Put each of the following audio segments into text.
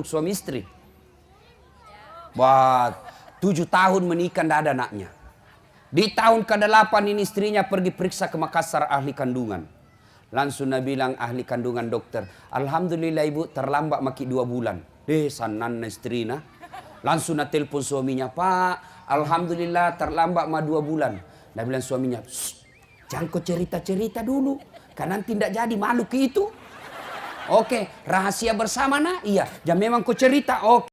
suami istri. Buat 7 tahun menikah tidak ada anaknya. Di tahun ke-8 ini istrinya pergi periksa ke Makassar ahli kandungan. Langsung Nabi bilang ahli kandungan dokter, alhamdulillah ibu terlambat maki 2 bulan. Sanan istrina. Langsung na telepon suaminya, Pak, alhamdulillah terlambat 2 bulan. Nabi bilang suaminya, jangan kau cerita-cerita dulu, kan nanti tidak jadi malu ke itu. Oke, rahasia bersama nah? Iya, ya memang kau cerita. Oke.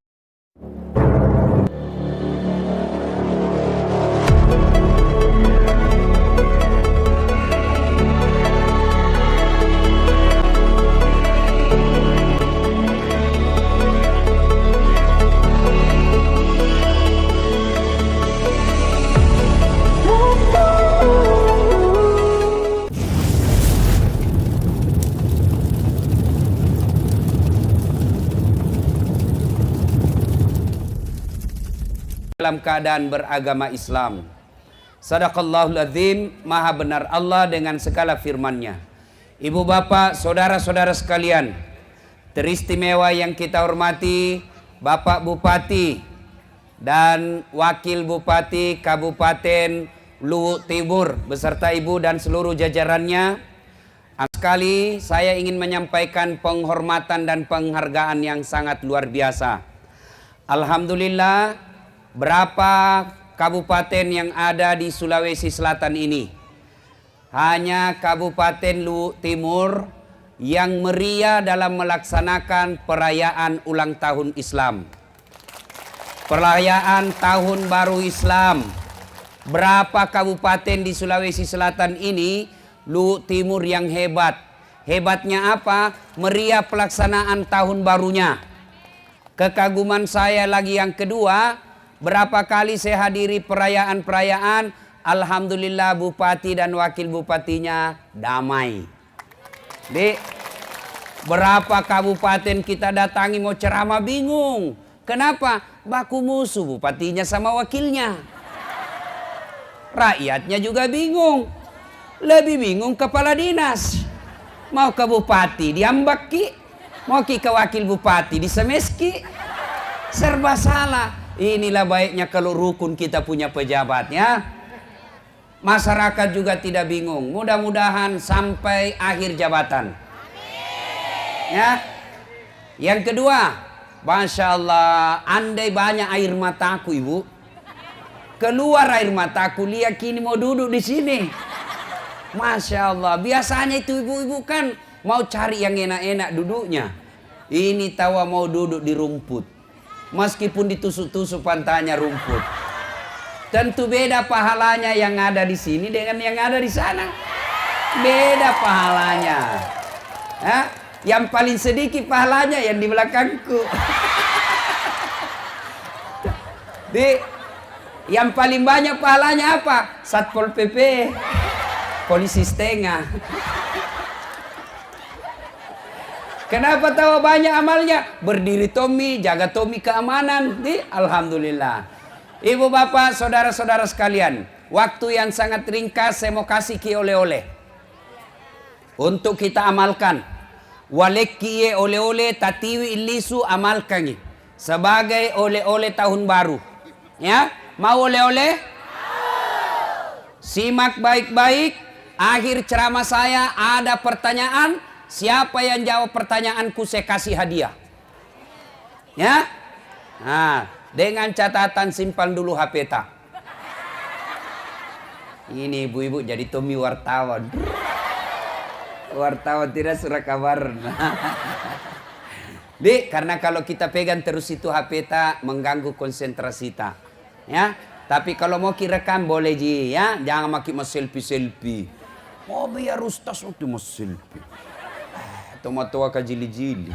Dalam keadaan beragama Islam. Sadaqallahul azim, maha benar Allah dengan segala firman-Nya. Ibu bapak, saudara-saudara sekalian, teristimewa yang kita hormati, Bapak Bupati dan Wakil Bupati Kabupaten Luwu Timur beserta ibu dan seluruh jajarannya. Sekali saya ingin menyampaikan penghormatan dan penghargaan yang sangat luar biasa. Alhamdulillah, berapa kabupaten yang ada di Sulawesi Selatan ini? Hanya Kabupaten Luwu Timur yang meriah dalam melaksanakan perayaan ulang tahun Islam. Perayaan Tahun Baru Islam. Berapa kabupaten di Sulawesi Selatan ini, Luwu Timur yang hebat. Hebatnya apa? Meriah pelaksanaan tahun barunya. Kekaguman saya lagi yang kedua, berapa kali saya hadiri perayaan-perayaan, alhamdulillah bupati dan wakil bupatinya damai. Di berapa kabupaten kita datangi mau ceramah bingung. Kenapa? Baku musuh bupatinya sama wakilnya. Rakyatnya juga bingung. Lebih bingung kepala dinas. Mau ke bupati diambak ki, mau ke wakil bupati disemeski. Serba salah. Inilah baiknya kalau rukun kita punya pejabat ya. Masyarakat juga tidak bingung. Mudah-mudahan sampai akhir jabatan. Ya. Yang kedua, Masya Allah, andai banyak air mataku ibu. Keluar air mataku, lihat kini mau duduk di sini. Masya Allah, biasanya itu ibu-ibu kan mau cari yang enak-enak duduknya. Ini tawa mau duduk di rumput. Meskipun ditusuk-tusuk pantainya rumput. Tentu beda pahalanya yang ada di sini dengan yang ada di sana. Beda pahalanya. Yang paling sedikit pahalanya yang di belakangku. Yang paling banyak pahalanya apa? Satpol PP. Polisi setengah. Kenapa tahu banyak amalnya? Berdiri Tommy, jaga Tommy keamanan. Alhamdulillah. Ibu bapak, saudara-saudara sekalian, waktu yang sangat ringkas saya mau kasih ki oleh-oleh untuk kita amalkan. Walekki oleh-oleh tatiwi ilisu amalkan sebagai oleh-oleh tahun baru. Ya, mau oleh-oleh? Simak baik-baik. Akhir ceramah saya ada pertanyaan. Siapa yang jawab pertanyaanku saya kasih hadiah. Ya. Nah, dengan catatan simpan dulu HP tak. Ini ibu-ibu jadi Tommy wartawan. Wartawan tidak surat kabar. Karena kalau kita pegang terus itu HP tak mengganggu konsentrasi tak. Ya. Tapi kalau mau rekam boleh ji ya. Jangan makin selfie-selfie. Oh biar ustaz waktu mas selfie. Tomat-tomat ke jili-jili.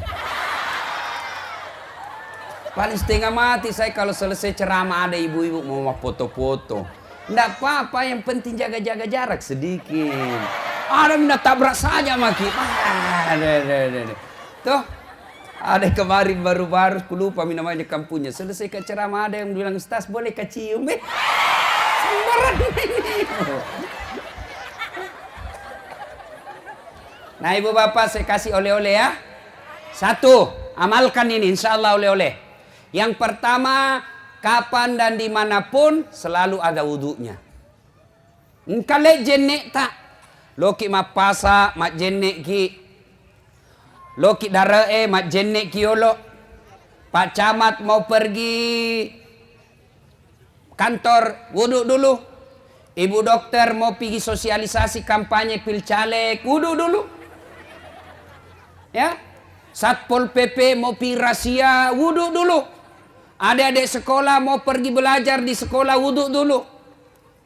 Paling setengah mati saya kalau selesai ceramah ada ibu-ibu mau foto-foto. Nggak apa-apa, yang penting jaga-jaga jarak sedikit. Ada minta tabrak saja maki. Tuh, ada kemarin baru-baru, lupa namanya kampungnya. Selesai ke ceramah ada yang bilang, Ustaz boleh kecium? Sembarang ini. Nah ibu bapak saya kasih oleh-oleh ya. 1, Amalkan ini, insya Allah oleh-oleh. Yang pertama, kapan dan dimanapun selalu ada wudhunya. Engkale jenek tak, loki mapasa mak jenek ki, loki darae mak jenek ki yolo. Pak Camat mau pergi kantor, wudhu dulu. Ibu dokter mau pergi sosialisasi kampanye pilcaleg, wudhu dulu. Ya, Satpol PP mau pergi rahasia, wudhu dulu. Adik-adik sekolah mau pergi belajar di sekolah, wudhu dulu.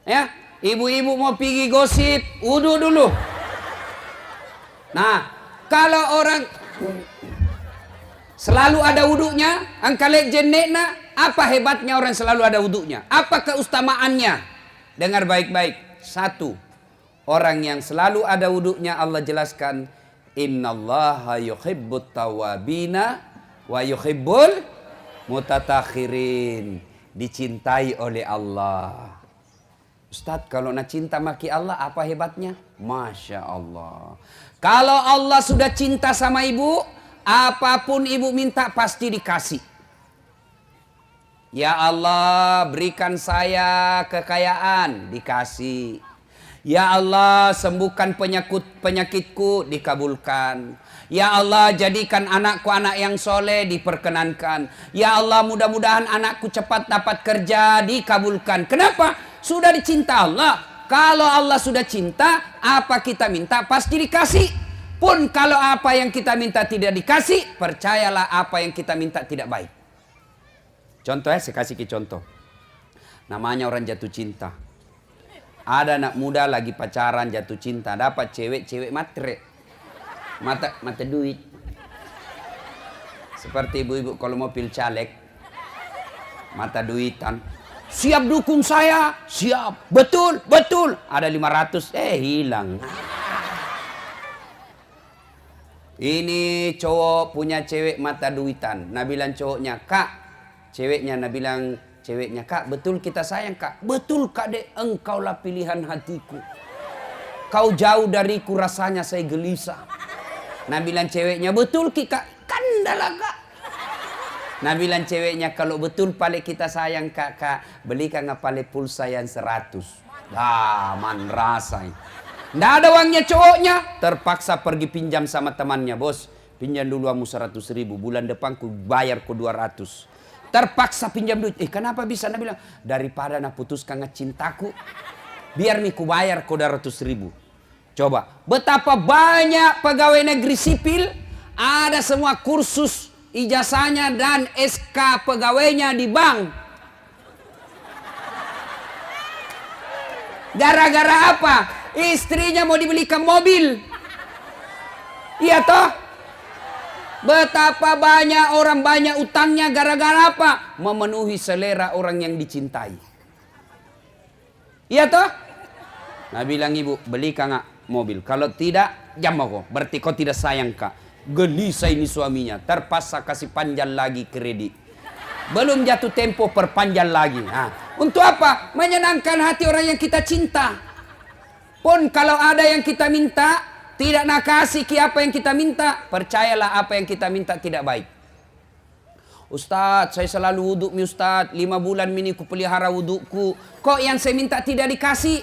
Ya, ibu-ibu mau pergi gosip, wudhu dulu. Nah, kalau orang selalu ada wudhunya, angkale jenekna, apa hebatnya orang selalu ada wudhunya? Apa keustamaannya? Dengar baik-baik. Satu, orang yang selalu ada wudhunya Allah jelaskan, innallaha yuhibbut tawabina wa yuhibbul mutatakhirin. Dicintai oleh Allah. Ustadz, kalau nak cinta maki Allah, apa hebatnya? Masya Allah. Kalau Allah sudah cinta sama ibu, apapun ibu minta pasti dikasih. Ya Allah, berikan saya kekayaan, dikasih. Ya Allah, sembuhkan penyakitku, dikabulkan. Ya Allah, jadikan anakku anak yang soleh, diperkenankan. Ya Allah, mudah-mudahan anakku cepat dapat kerja, dikabulkan. Kenapa? Sudah dicinta Allah. Kalau Allah sudah cinta, apa kita minta pasti dikasih. Pun kalau apa yang kita minta tidak dikasih, percayalah apa yang kita minta tidak baik. Contoh ya, saya kasih contoh. Namanya orang jatuh cinta. Ada anak muda lagi pacaran jatuh cinta, dapat cewek matre. Mata duit. Seperti ibu-ibu kalau mau pil caleg, mata duitan. Siap dukung saya, siap. Betul. Ada 500, hilang. Ini cowok punya cewek mata duitan. Nah bilang cowoknya, Kak. Ceweknya, nah bilang ceweknya, Kak, betul kita sayang, Kak. Betul, Kak Dek, engkaulah pilihan hatiku. Kau jauh dariku, rasanya saya gelisah. Nah bilang ceweknya, betul Ki, Kak. Kandalah, Kak. Nah bilang ceweknya, kalau betul pale kita sayang, Kak, belikan pale pulsa yang 100. Man rasai. Nggak ada uangnya cowoknya. Terpaksa pergi pinjam sama temannya, bos. Pinjam dulu kamu 100.000. Bulan depan ku bayar ku 200. Terpaksa pinjam duit. Kenapa bisa? Nah bilang, daripada nak putuskan cintaku, biar nih ku bayar ku 200.000. Coba, betapa banyak pegawai negeri sipil, ada semua kursus ijazahnya dan SK pegawainya di bank. Gara-gara apa? Istrinya mau dibelikan mobil. Iya toh? Betapa banyak orang banyak utangnya gara-gara apa? Memenuhi selera orang yang dicintai. Iya toh? Nah bilang ibu, belikan nggak mobil? Kalau tidak, jam kok. Berarti kau tidak sayang, Kak. Gelisah ini suaminya. Terpaksa kasih panjang lagi kredit. Belum jatuh tempo perpanjang lagi. Nah, untuk apa? Menyenangkan hati orang yang kita cinta. Pun kalau ada yang kita minta, tidak nak kasih apa yang kita minta, percayalah apa yang kita minta tidak baik. Ustadz, saya selalu wudhu mi Ustadz, 5 bulan ini ku pelihara wudhuku. Kok yang saya minta tidak dikasih?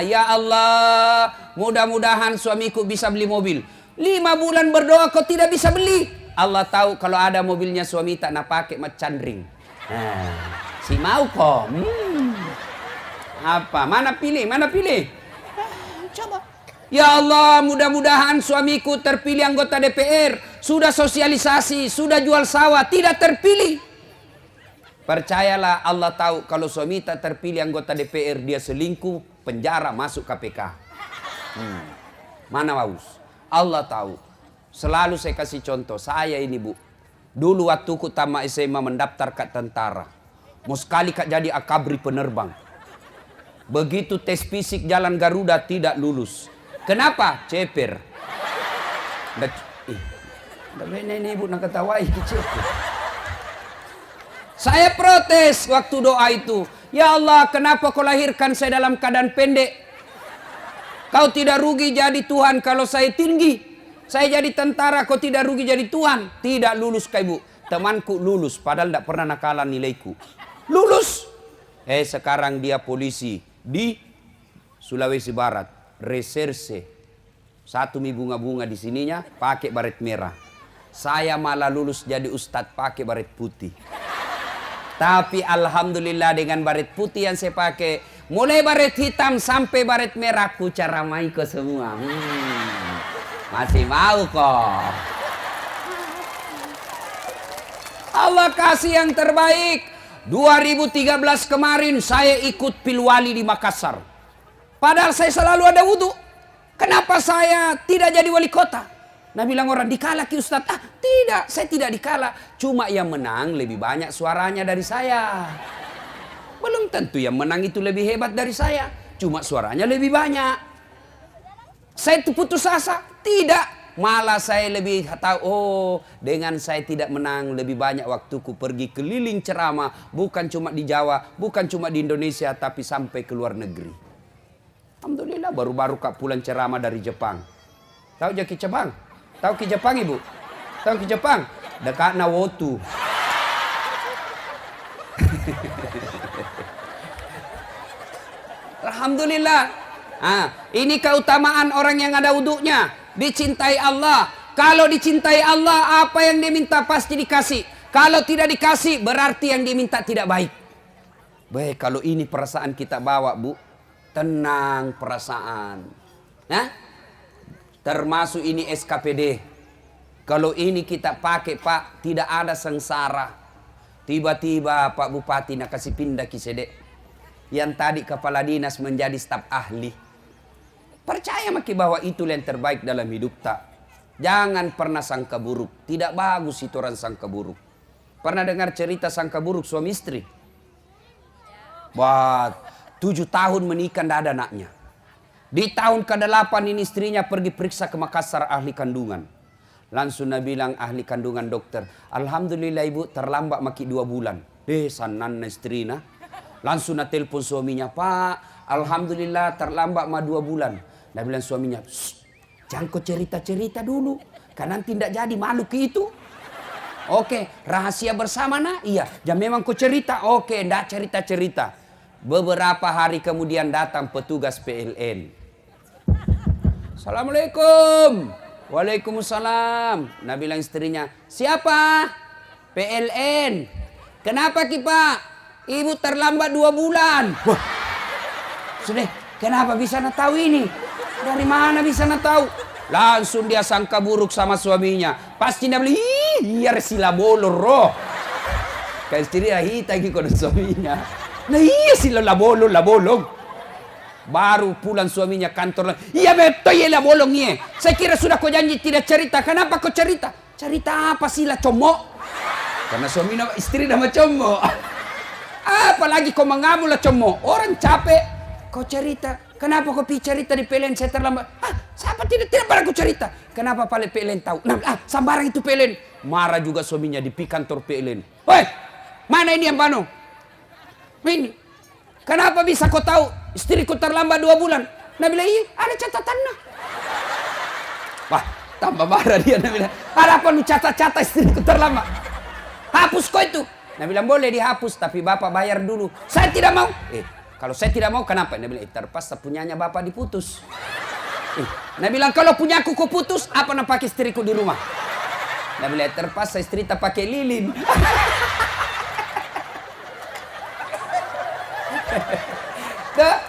Ya Allah, mudah-mudahan suamiku bisa beli mobil. 5 bulan berdoa kau tidak bisa beli. Allah tahu kalau ada mobilnya suami tak nak pakai macam ring. Si mau kok. Apa? Mana pilih? Coba. Ya Allah, mudah-mudahan suamiku terpilih anggota DPR. Sudah sosialisasi, sudah jual sawah, tidak terpilih. Percayalah Allah tahu kalau suami tak terpilih anggota DPR, dia selingkuh, penjara, masuk KPK. Mana Waus? Allah tahu. Selalu saya kasih contoh, saya ini Bu. Dulu waktu ku tamat SMA mendaftar ke tentara. Mau sekali kak jadi akabri penerbang. Begitu tes fisik jalan Garuda tidak lulus. Kenapa? Ceper. Ini ibu nak ketawai ceper. Saya protes waktu doa itu. Ya Allah, kenapa kau lahirkan saya dalam keadaan pendek? Kau tidak rugi jadi Tuhan kalau saya tinggi. Saya jadi tentara, kok tidak rugi jadi tuan? Tidak lulus kak ibu. Temanku lulus, padahal tidak pernah nakalan nilaiku. Lulus. Sekarang dia polisi di Sulawesi Barat. Reserse. Satu mi bunga-bunga di sininya, pakai baret merah. Saya malah lulus jadi ustadz pakai baret putih. Tapi alhamdulillah dengan baret putih yang saya pakai, mulai baret hitam sampai baret merah, ku caramai ke semua. Masih mau kok. Allah kasih yang terbaik. 2013 kemarin saya ikut pilwali di Makassar. Padahal saya selalu ada wudhu. Kenapa saya tidak jadi wali kota? Nah bilang orang, dikalah ki Ustaz. Tidak, saya tidak dikalah. Cuma yang menang lebih banyak suaranya dari saya. Belum tentu yang menang itu lebih hebat dari saya. Cuma suaranya lebih banyak. Saya itu putus asa? Tidak. Malah saya lebih tahu, dengan saya tidak menang lebih banyak waktuku pergi keliling ceramah. Bukan cuma di Jawa, bukan cuma di Indonesia, tapi sampai ke luar negeri. Alhamdulillah baru-baru kak pulang ceramah dari Jepang. Tahu Ki Jepang? Tahu Ki Jepang ibu? Tahu Ki Jepang? Dekat Nawotu. Alhamdulillah. Ini keutamaan orang yang ada wudhunya. Dicintai Allah. Kalau dicintai Allah, apa yang dia minta pasti dikasih. Kalau tidak dikasih, berarti yang dia minta tidak baik. Baik, kalau ini perasaan kita bawa, Bu. Tenang perasaan. Termasuk ini SKPD. Kalau ini kita pakai Pak, tidak ada sengsara. Tiba-tiba Pak Bupati nak kasih pindah Kisedek. Yang tadi kepala dinas menjadi staf ahli. Percaya maki bahwa itu yang terbaik dalam hidup tak. Jangan pernah sangka buruk. Tidak bagus itu orang sangka buruk. Pernah dengar cerita sangka buruk suami istri? Buat 7 tahun menikah tidak ada anaknya. Di tahun ke-8 ini istrinya pergi periksa ke Makassar ahli kandungan. Langsung dia bilang ahli kandungan dokter, alhamdulillah ibu terlambat maki 2 bulan. Sanan istrina. Langsung dia telepon suaminya, Pak alhamdulillah terlambat 2 bulan. Dia bilang suaminya, jangan kau cerita-cerita dulu. Kan nanti tidak jadi malu ke itu. Oke, rahasia bersama nah? Iya, jangan memang kau cerita. Oke, tidak cerita-cerita. Beberapa hari kemudian datang petugas PLN. Assalamualaikum. Waalaikumsalam. Nah bilang istrinya, siapa? PLN. Kenapa Ki Pak? Ibu terlambat 2 bulan. Wah, sudah, kenapa bisa nak tahu ini? Dari mana bisa nak tahu? Langsung dia sangka buruk sama suaminya. Pasti dia bilang, iya sila bolor roh. Kan istri hita gitu suaminya. Nah iya sila labolong. Baru pulang suaminya kantor. Iya betul ya labolong iya. Saya kira sudah kau janji tidak cerita. Kenapa kau cerita? Cerita apa sila comok? Karena suaminya istri nama comok. Apalagi kau mengambil lah comok. Orang capek. Kau cerita. Kenapa kau pergi cerita di PLN saya terlambat? Siapa tidak pernah kau cerita. Kenapa paling PLN tahu? Sambarang itu PLN. Marah juga suaminya di kantor PLN. Woi, mana ini yang panu? Ini, kenapa bisa kau tahu istriku terlambat 2 bulan? Nah bilang, iya ada catatannya. Wah, tambah marah dia. Nah bilang, ada apa lu catat-catat istriku terlambat? Hapus kau itu. Nah bilang, boleh dihapus, tapi bapak bayar dulu. Saya tidak mau. Kalau saya tidak mau, kenapa? Nah bilang, terpaksa punyanya bapak diputus. Nah bilang, kalau punya aku kau putus, apa nak pakai istriku di rumah? Nah bilang, terpaksa istri tak pakai lilin.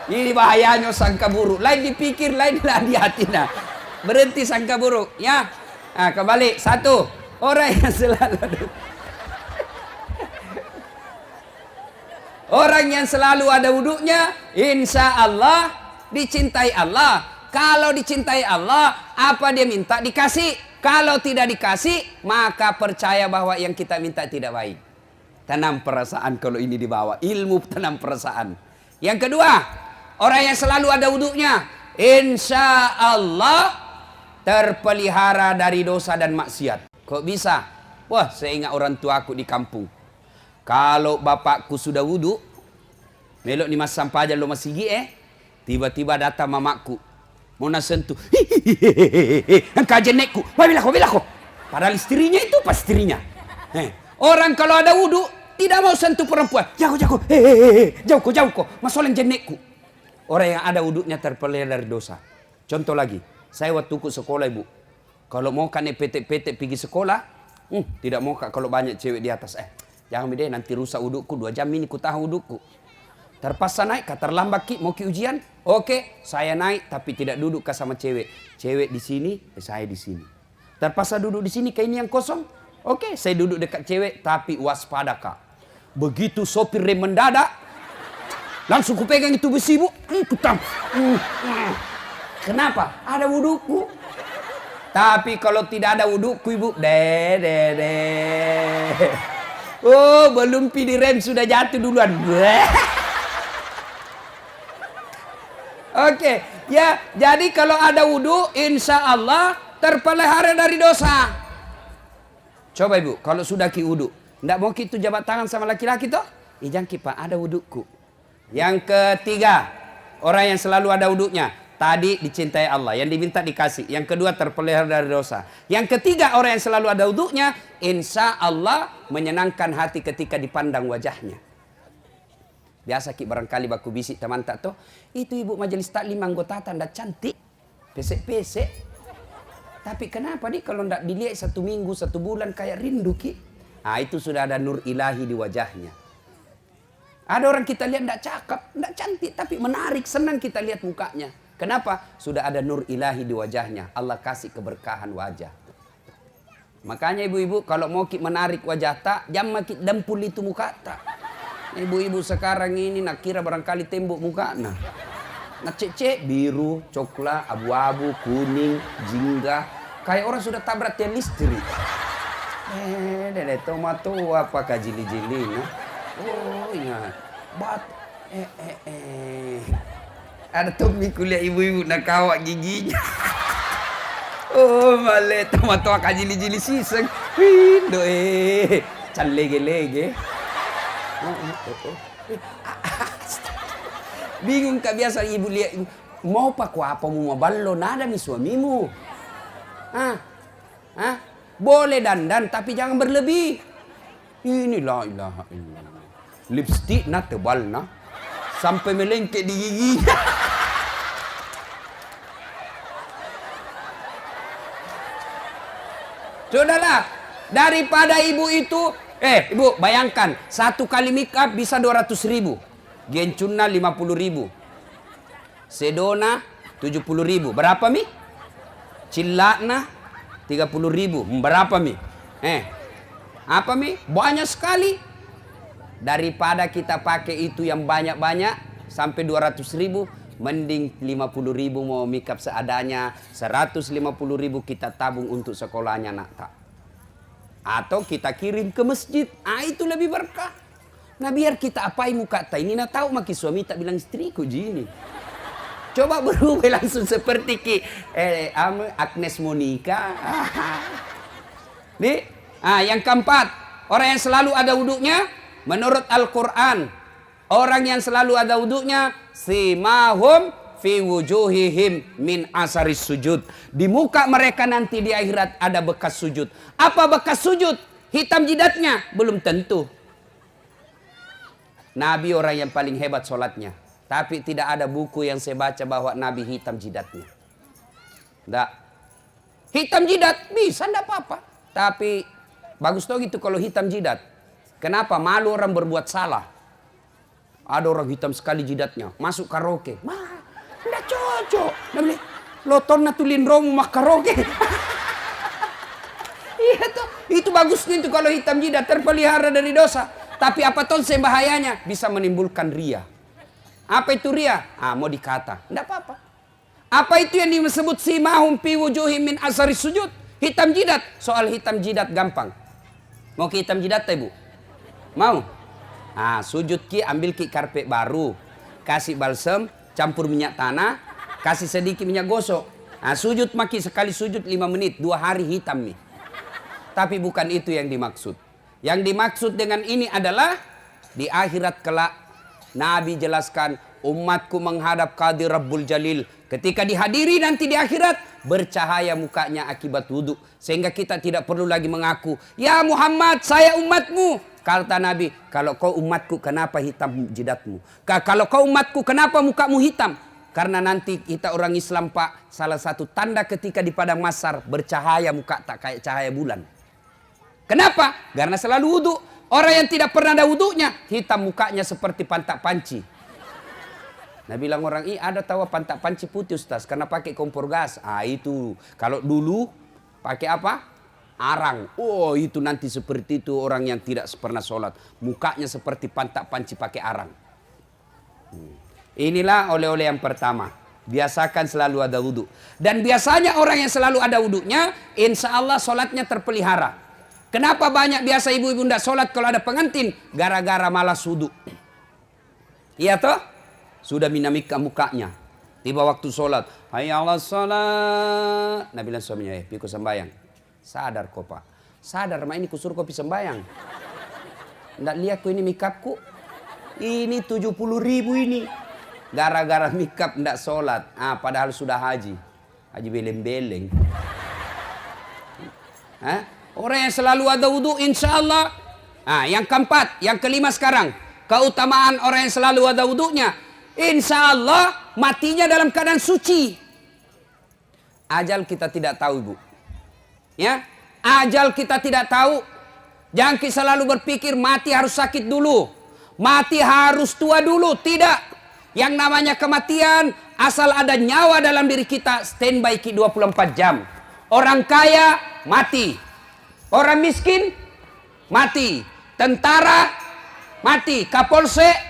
Ini bahayanya sangka buruk. Lain dipikir, lainlah di hati. Berhenti sangka buruk. Ya. Kembali. 1. Orang yang selalu ada wudhunya, insya Allah dicintai Allah. Kalau dicintai Allah, apa dia minta dikasih. Kalau tidak dikasih, maka percaya bahwa yang kita minta tidak baik. Tanam perasaan kalau ini dibawa. Ilmu tanam perasaan. Yang kedua, orang yang selalu ada wudhunya, insya Allah terpelihara dari dosa dan maksiat. Kok bisa? Wah, saya ingat orang tuaku di kampung. Kalau bapakku sudah wudhu, melok ni mas sampaja lo masigi tiba-tiba datang mamaku. Mau nasentuh. Engkau jenekku. Bila ko. Padahal istrinya itu pas istrinya. Orang kalau ada wudu tidak mau sentuh perempuan. Jauh. Jauh ko. Masoleng jenekku. Orang yang ada wudunya terpelihara dari dosa. Contoh lagi. Saya waktu ke sekolah ibu. Kalau mau kan petek-petek pergi sekolah. Tidak mau kak kalau banyak cewek di atas. Jangan beda nanti rusak wudukku. 2 jam ini ku tahan wudukku. Terpaksa naik, terlambat ki, mau ki ujian. Oke, saya naik tapi tidak duduk sama cewek. Cewek di sini, saya di sini. Terpaksa duduk di sini, kayak ini yang kosong. Oke, saya duduk dekat cewek tapi waspada kak. Begitu sopir rem mendadak, langsung ku pegang itu besi bu. Kenapa? Ada wudukku. Tapi kalau tidak ada wudukku ibu, oh, belum pilih rem sudah jatuh duluan. Oke, ya jadi kalau ada wudhu insya Allah terpelihara dari dosa. Coba ibu, kalau sudah ki wudhu, ndak mau kita jabat tangan sama laki-laki toh? Jangan pak, ada wudhuku. Yang ketiga, orang yang selalu ada wudhunya. Tadi dicintai Allah, yang diminta dikasih. Yang kedua terpelihara dari dosa. Yang ketiga orang yang selalu ada wudhunya, insya Allah menyenangkan hati ketika dipandang wajahnya. Biasa ki barangkali baku bisik teman tak toh. Itu ibu majelis taklim anggota tanda cantik. Pesek-pesek. Tapi kenapa nih kalau ndak dilihat 1 minggu, 1 bulan kayak rindu ki. Itu sudah ada nur ilahi di wajahnya. Ada orang kita lihat ndak cakep, ndak cantik. Tapi menarik, senang kita lihat mukanya. Kenapa? Sudah ada nur ilahi di wajahnya. Allah kasih keberkahan wajah. Makanya ibu-ibu kalau mau ki menarik wajah tak, jangan ki dempul itu muka tak. Ibu-ibu sekarang ini nak kira barangkali tembok muka nak cek biru, coklat, abu-abu, kuning, jingga. Kayak orang sudah tabrak tiang listrik. Tomato apa kajili-jili nah? Oh ingat. Ada Tommy kuliah ibu-ibu nak kawak giginya. Oh male tomato kajili-jili siseng. Hindo can lege-lege. Bingung kak biasa ibu lihat mau paku apa mau ballo nada mi suamimu. Boleh dandan tapi jangan berlebih. Ini la ilaha illallah. Lipstick na tebal na sampai melengket di giginya. Sudahlah, daripada ibu itu ibu bayangkan 1 kali make up bisa 200.000. Gencuna 50.000. Sedona 70.000. Berapa mi? Cilakna 30.000. Berapa mi? Apa mi? Banyak sekali. Daripada kita pakai itu yang banyak-banyak sampai 200.000, mending 50.000 mau make up seadanya, 150.000 kita tabung untuk sekolahnya nak tak. Atau kita kirim ke masjid. Itu lebih berkah. Nah biar kita apain muka tak ini. Nah tahu maki suami tak bilang istriku gini. Coba berubah langsung seperti Agnes Monica. Nih, yang keempat, orang yang selalu ada wuduknya menurut Al-Quran. Orang yang selalu ada wuduknya simahum fi wujuhihim min asaris sujud. Di muka mereka nanti di akhirat ada bekas sujud. Apa bekas sujud? Hitam jidatnya? Belum tentu. Nabi orang yang paling hebat sholatnya. Tapi tidak ada buku yang saya baca bahwa Nabi hitam jidatnya. Tidak. Hitam jidat bisa tidak apa-apa. Tapi bagus tuh gitu kalau hitam jidat. Kenapa? Malu orang berbuat salah. Ada orang hitam sekali jidatnya. Masuk karaoke. Tidak cocok. Loton natulin romu mak karaoke. Iya tuh. Itu bagusnya itu kalau hitam jidat terpelihara dari dosa. Tapi apa tuh bahayanya? Bisa menimbulkan ria. Apa itu ria? Mau dikata. Tidak apa-apa. Apa itu yang disebut simahum fi wujuhim min asari sujud? Hitam jidat. Soal hitam jidat gampang. Mau ke hitam jidat ibu? Mau? Sujud ki ambil ki karpet baru. Kasih balsem, campur minyak tanah, kasih sedikit minyak gosok. Sujud maki sekali sujud 5 menit, 2 hari hitam nih. Tapi bukan itu yang dimaksud. Yang dimaksud dengan ini adalah di akhirat kelak Nabi jelaskan umatku menghadap Qadi Rabbul Jalil Ketika dihadiri nanti di akhirat, bercahaya mukanya akibat wudhu. Sehingga kita tidak perlu lagi mengaku, ya Muhammad, saya umatmu. Kata Nabi, kalau kau umatku, kenapa hitam jidatmu? Kalau kau umatku, kenapa mukamu hitam? Karena nanti kita orang Islam, Pak, salah satu tanda ketika di padang mahsyar, bercahaya muka tak kayak cahaya bulan. Kenapa? Karena selalu wudhu. Orang yang tidak pernah ada wudhunya, hitam mukanya seperti pantak panci. Nah bilang orang, ada tahu pantak panci putih Ustaz, karena pakai kompor gas. Itu. Kalau dulu pakai apa? Arang. Oh itu nanti seperti itu orang yang tidak pernah sholat. Mukanya seperti pantak panci pakai arang. Inilah oleh-oleh yang pertama. Biasakan selalu ada wudhu. Dan biasanya orang yang selalu ada wudhunya, insya Allah sholatnya terpelihara. Kenapa banyak biasa ibu-ibu tidak sholat kalau ada pengantin? Gara-gara malas wudhu. Iya toh? Sudah minamika mukanya. Tiba waktu sholat. Hayya 'alas sholat. Nabi bilang suaminya, piku sembayang. Sadar kok Pak. Sadar, ma ini kusur kopi sembayang. Nggak lihat ku ini mikapku. Ini 70.000 ini. Gara-gara mikap nggak sholat. Padahal sudah haji. Haji beleng-beleng. Orang yang selalu ada wudhu insya Allah. Yang keempat, yang kelima sekarang. Keutamaan orang yang selalu ada wudhunya. Insya Allah matinya dalam keadaan suci. Ajal kita tidak tahu ibu. Ya, ajal kita tidak tahu. Jangan kita selalu berpikir mati harus sakit dulu. Mati harus tua dulu. Tidak. Yang namanya kematian asal ada nyawa dalam diri kita standby 24 jam. Orang kaya mati. Orang miskin mati. Tentara mati. Kapolsek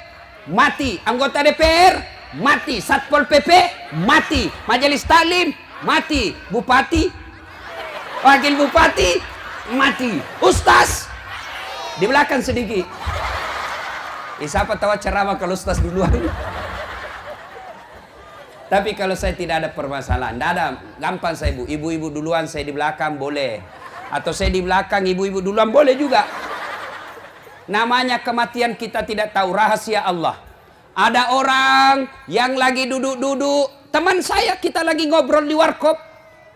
mati, anggota DPR mati, Satpol PP mati, Majelis Taklim mati, Bupati, Wakil Bupati mati, Ustaz di belakang sedikit. Siapa tahu ceramah kalau Ustaz duluan. Tapi kalau saya tidak ada permasalahan, tidak ada, gampang saya ibu. Ibu-ibu duluan, saya di belakang boleh. Atau saya di belakang, ibu-ibu duluan boleh juga. Namanya kematian kita tidak tahu, rahasia Allah. Ada orang yang lagi duduk-duduk. Teman saya, kita lagi ngobrol di warkop.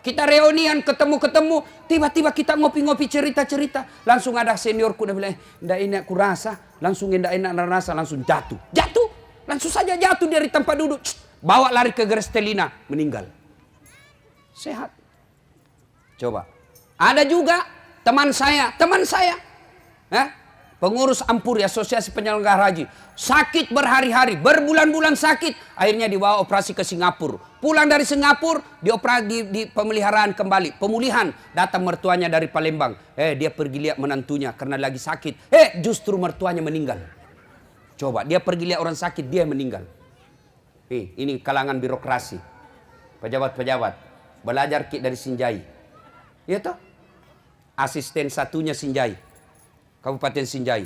Kita reunian, ketemu-ketemu. Tiba-tiba kita ngopi-ngopi cerita-cerita. Langsung ada seniorku udah bilang, nggak enak aku rasa. Langsung nggak enak rasa, langsung jatuh. Jatuh. Langsung saja jatuh dari tempat duduk. Bawa lari ke Grestelina, meninggal. Sehat. Coba. Ada juga teman saya. Pengurus Ampuri, Asosiasi Penyelenggara Haji. Sakit berhari-hari, berbulan-bulan sakit. Akhirnya dibawa operasi ke Singapura. Pulang dari Singapura, di pemeliharaan kembali. Pemulihan, datang mertuanya dari Palembang. Dia pergi lihat menantunya karena lagi sakit. Justru mertuanya meninggal. Coba, dia pergi lihat orang sakit, dia meninggal. Ini kalangan birokrasi. Pejabat-pejabat. Belajar dari Sinjai. Iya toh? Asisten satunya Sinjai. Kabupaten Sinjai.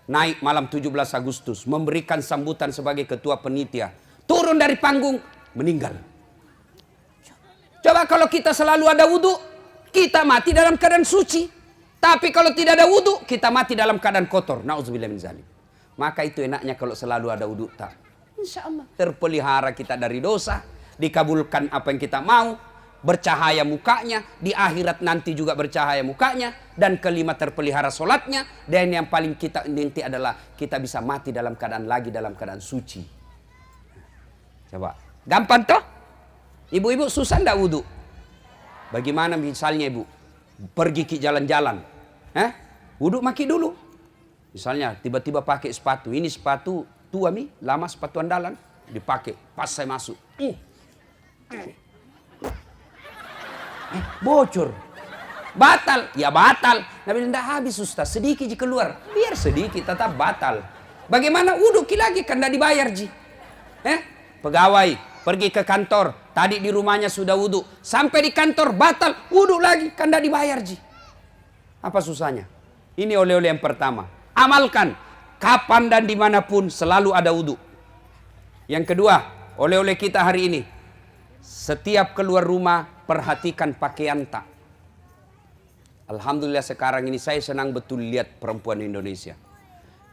Naik malam 17 Agustus. Memberikan sambutan sebagai ketua penitia. Turun dari panggung. Meninggal. Coba kalau kita selalu ada wudhu. Kita mati dalam keadaan suci. Tapi kalau tidak ada wudhu. Kita mati dalam keadaan kotor. Na'udzubillah min zalim. Maka itu enaknya kalau selalu ada wudhu. Insya Allah. Terpelihara kita dari dosa. Dikabulkan apa yang kita mau. Bercahaya mukanya, di akhirat nanti juga bercahaya mukanya, dan kelima terpelihara solatnya, dan yang paling kita inti adalah kita bisa mati dalam keadaan suci. Coba, gampang toh? Ibu-ibu susah ndak wudhu? Bagaimana misalnya ibu pergi ke jalan-jalan, wudhu maki dulu. Misalnya tiba-tiba pakai sepatu, ini sepatu tua lama sepatu andalan, dipakai pas saya masuk. Bocor, batal, ya batal. Nabi bilang, tidak habis Ustaz, sedikit ji keluar, biar sedikit tetap batal. Bagaimana wudhu lagi kan tidak dibayar ji. Pegawai pergi ke kantor, tadi di rumahnya sudah wudhu, sampai di kantor batal, wudhu lagi kan tidak dibayar ji. Apa susahnya? Ini oleh-oleh yang pertama. Amalkan, kapan dan dimanapun selalu ada wudhu. Yang kedua, oleh-oleh kita hari ini, setiap keluar rumah perhatikan pakaian tak. Alhamdulillah sekarang ini saya senang betul lihat perempuan Indonesia.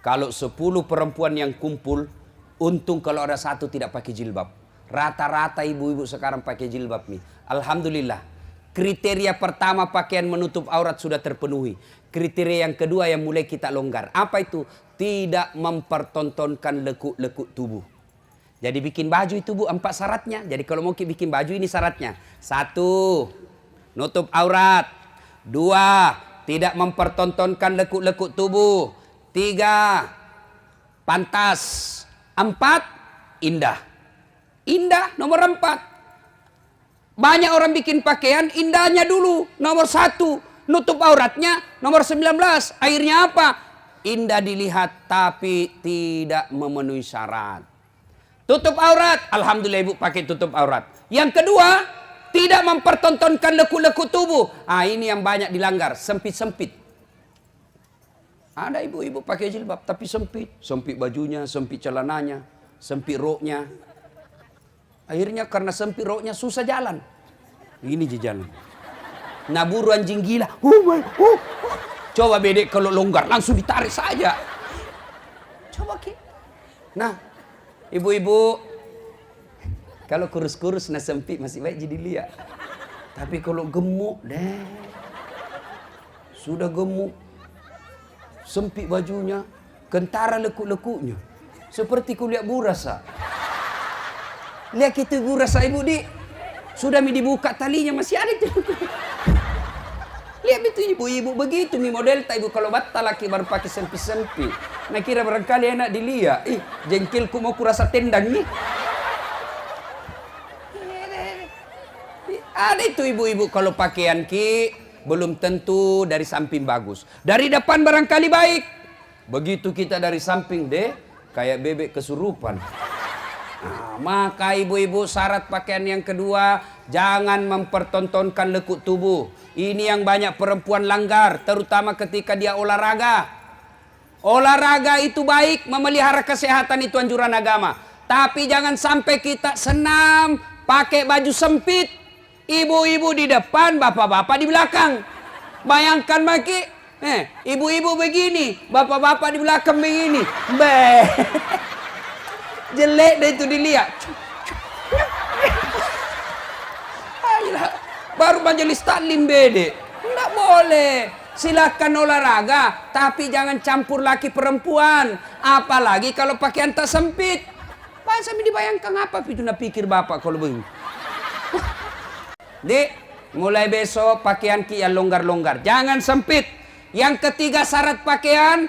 Kalau 10 perempuan yang kumpul, untung kalau ada satu tidak pakai jilbab. Rata-rata ibu-ibu sekarang pakai jilbab nih. Alhamdulillah. Kriteria pertama pakaian menutup aurat sudah terpenuhi. Kriteria yang kedua yang mulai kita longgar. Apa itu? Tidak mempertontonkan lekuk-lekuk tubuh. Jadi bikin baju itu Bu 4 syaratnya. Jadi kalau mau bikin baju ini syaratnya. 1. Nutup aurat. 2. Tidak mempertontonkan lekuk-lekuk tubuh. 3. Pantas. 4. Indah. Indah nomor 4. Banyak orang bikin pakaian indahnya dulu. Nomor 1. Nutup auratnya. Nomor 19. Akhirnya apa? Indah dilihat tapi tidak memenuhi syarat. Tutup aurat, alhamdulillah ibu pakai tutup aurat. Yang kedua, tidak mempertontonkan lekuk-lekuk tubuh. Ini yang banyak dilanggar, sempit-sempit. Ada ibu-ibu pakai jilbab tapi sempit. Sempit bajunya, sempit celananya, sempit roknya. Akhirnya karena sempit roknya susah jalan. Ini je jalan. Naburu anjing gila. Coba bedek kalau longgar, langsung ditarik saja. Coba Ki. Nah, ibu-ibu, kalau kurus-kurus nah sempit masih baik jadi lihat. Tapi kalau gemuk deh, sudah gemuk, sempit bajunya, kentara lekuk-lekuknya, seperti kuliah burasa. Lihat itu burasa ibu di, sudah dibuka talinya masih ada itu. Lihat itu ibu-ibu begitu mi model tak ibu kalau batal laki baru pakai sempit-sempit. Nah kira barangkali enak dilihat. Jengkelku mau kurasa tendang nih. Ada itu ibu-ibu kalau pakaian Ki belum tentu dari samping bagus. Dari depan barangkali baik. Begitu kita dari samping deh kayak bebek kesurupan. Nah, maka ibu-ibu syarat pakaian yang kedua, jangan mempertontonkan lekuk tubuh. Ini yang banyak perempuan langgar, terutama ketika dia olahraga. Olahraga itu baik, memelihara kesehatan itu anjuran agama. Tapi jangan sampai kita senam, pakai baju sempit. Ibu-ibu di depan, bapak-bapak di belakang. Bayangkan Maki, ibu-ibu begini, bapak-bapak di belakang begini. Jelek deh itu dilihat. Baru majelis taklim bede. Enggak boleh. Silakan olahraga, tapi jangan campur laki perempuan. Apalagi kalau pakaian tak sempit. Sampai dibayangkan apa itu nak pikir bapak kalau begini. Dek, mulai besok pakaian Ki yang longgar-longgar. Jangan sempit. Yang ketiga syarat pakaian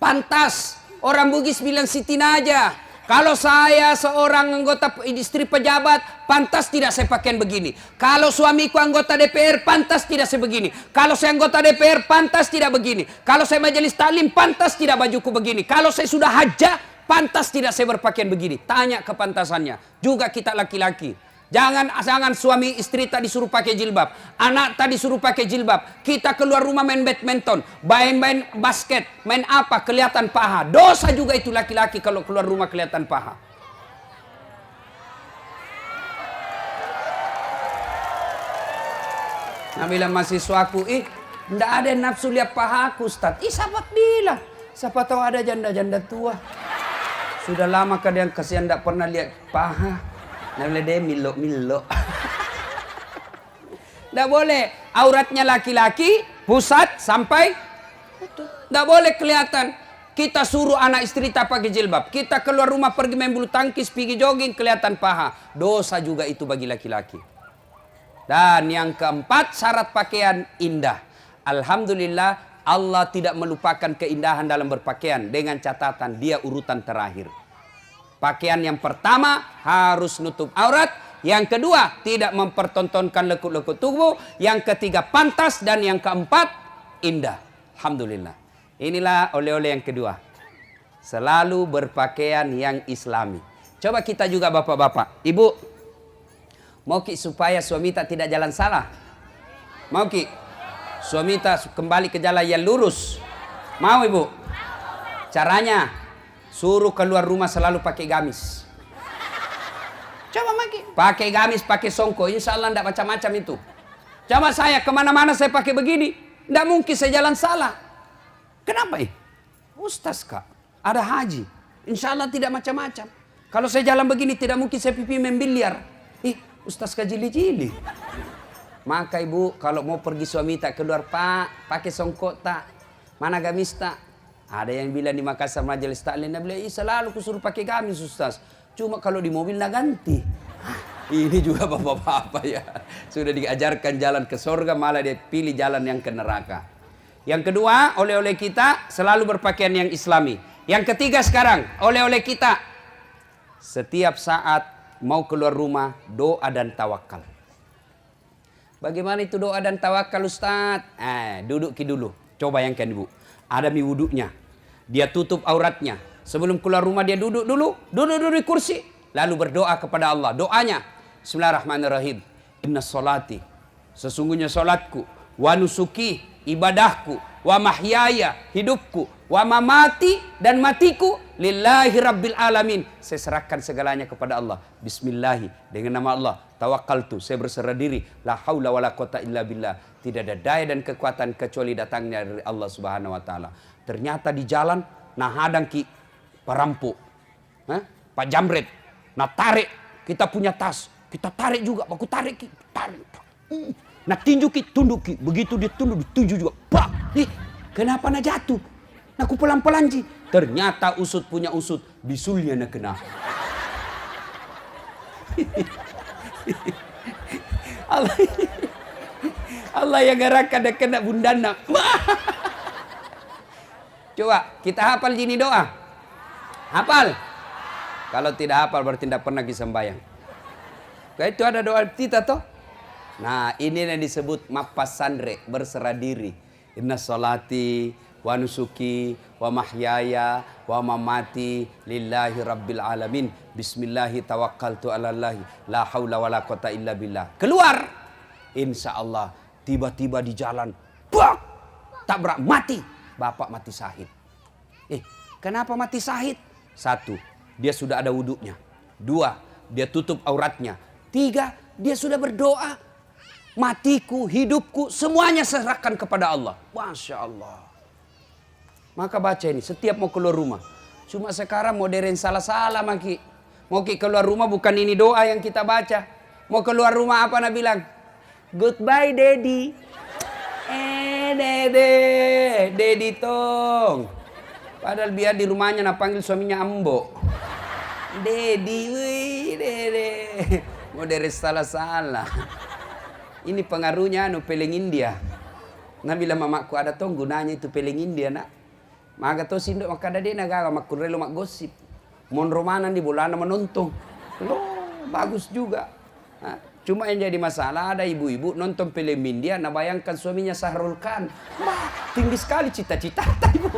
pantas. Orang Bugis bilang sitina aja. Kalau saya seorang anggota istri pejabat, pantas tidak saya pakaian begini. Kalau suamiku anggota DPR, pantas tidak saya begini. Kalau saya anggota DPR, pantas tidak begini. Kalau saya majelis taklim, pantas tidak bajuku begini. Kalau saya sudah hajah, pantas tidak saya berpakaian begini. Tanya kepantasannya. Juga kita laki-laki. Jangan suami istri tak disuruh pakai jilbab, anak tak disuruh pakai jilbab. Kita keluar rumah main badminton, main basket, main apa kelihatan paha. Dosa juga itu laki-laki kalau keluar rumah kelihatan paha. Nah bilang mahasiswaku, ndak ada nafsu lihat paha aku Ustaz. Sahabat bilang, siapa tahu ada janda-janda tua. Sudah lama kalian kasihan ndak pernah lihat paha. Namanya dia milok-milok. Nggak boleh. Auratnya laki-laki, pusat sampai. Nggak boleh kelihatan. Kita suruh anak istri tak pakai jilbab. Kita keluar rumah pergi main bulu tangkis, pergi jogging, kelihatan paha. Dosa juga itu bagi laki-laki. Dan yang keempat, syarat pakaian indah. Alhamdulillah, Allah tidak melupakan keindahan dalam berpakaian. Dengan catatan, dia urutan terakhir. Pakaian yang pertama harus nutup aurat. Yang kedua tidak mempertontonkan lekuk-lekuk tubuh. Yang ketiga pantas. Dan yang keempat indah. Alhamdulillah. Inilah oleh-oleh yang kedua. Selalu berpakaian yang islami. Coba kita juga bapak-bapak. Ibu, mau Ki supaya suami tak tidak jalan salah? Mau Ki? Suami tak kembali ke jalan yang lurus? Mau ibu? Caranya? Suruh keluar rumah selalu pakai gamis. Coba Maki. Pakai gamis, pakai songko. Insya Allah tidak macam-macam itu. Coba saya kemana-mana saya pakai begini. Tidak mungkin saya jalan salah. Kenapa Ustaz Kak? Ada haji. Insya Allah tidak macam-macam. Kalau saya jalan begini tidak mungkin saya pipi main biliar. Ustaz kajili-jili. Maka ibu kalau mau pergi suami tak keluar, Pak, pakai songkok tak? Mana gamis tak? Ada yang bilang di Makassar majelis taklim, dia bilang, selalu kusuruh pakai gamis Ustaz. Cuma kalau di mobil nak ganti. Ini juga bapak-bapak ya. Sudah diajarkan jalan ke surga, malah dia pilih jalan yang ke neraka. Yang kedua, oleh-oleh kita selalu berpakaian yang islami. Yang ketiga sekarang, oleh-oleh kita setiap saat mau keluar rumah, doa dan tawakal. Bagaimana itu doa dan tawakal Ustaz? Duduk dulu. Coba bayangkan ibu. Ada wuduknya. Dia tutup auratnya. Sebelum keluar rumah dia duduk dulu di kursi. Lalu berdoa kepada Allah. Doanya, Bismillahirrahmanirrahim. Inna sholati, sesungguhnya solatku, wa nusuki, ibadahku, wa mahyaya, hidupku, wa mamati, dan matiku, lillahi rabbil alamin. Saya serahkan segalanya kepada Allah. Bismillahi, dengan nama Allah. Tawakkaltu, saya berserah diri. La haula wala quwata illa billah. Tidak ada daya dan kekuatan kecuali datangnya dari Allah Subhanahu wa taala. Ternyata di jalan nah hadang ki perampok. Pak Jamret. Nah tarik, kita punya tas. Kita tarik juga, aku tarik ki, tarik. Nah tinju ki, tunduk ki. Begitu dia tunduk, ditunjuk juga. Pak, kenapa nak jatuh? Nah aku pelan-pelan ji. Ternyata usut punya usut, bisulnya nak kena. Allah yang gerakan dan kena bundana. Coba kita hafal gini doa. Hafal? Kalau tidak hafal berarti tidak pernah sembahyang. Itu ada doa kita toh. Nah ini yang disebut mapas sandre, berserah diri. Inna sholati wa nusuki wa mahyaya wa mamati lillahi rabbil alamin. Bismillahi tawakkaltu ala Allahi la haula wala quwata illa billah. Keluar. Insya Allah tiba-tiba di jalan tabrak mati. Bapak mati syahid. Kenapa mati syahid? 1, dia sudah ada wuduknya. 2, dia tutup auratnya. 3, dia sudah berdoa. Matiku, hidupku, semuanya serahkan kepada Allah. Masya Allah. Maka baca ini setiap mau keluar rumah. Cuma sekarang modern salah-salah maki. Mau keluar rumah bukan ini doa yang kita baca. Mau keluar rumah apa nak bilang? Goodbye daddy. Daddy tong. Padahal biar di rumahnya nak panggil suaminya Ambo. Daddy, dede. Modern salah-salah. Ini pengaruhnya peleng India. Nah bilang mamaku ada tong gunanya itu peleng India nak. Maka to sindo maka ada dia naga makurelo mak gosip. Mon romanan di bulan menonton. Loh, bagus juga. Nah, cuma yang jadi masalah ada ibu-ibu nonton film India, nah bayangkan suaminya Sahrul Khan. Wah, tinggi sekali cita-cita ibu.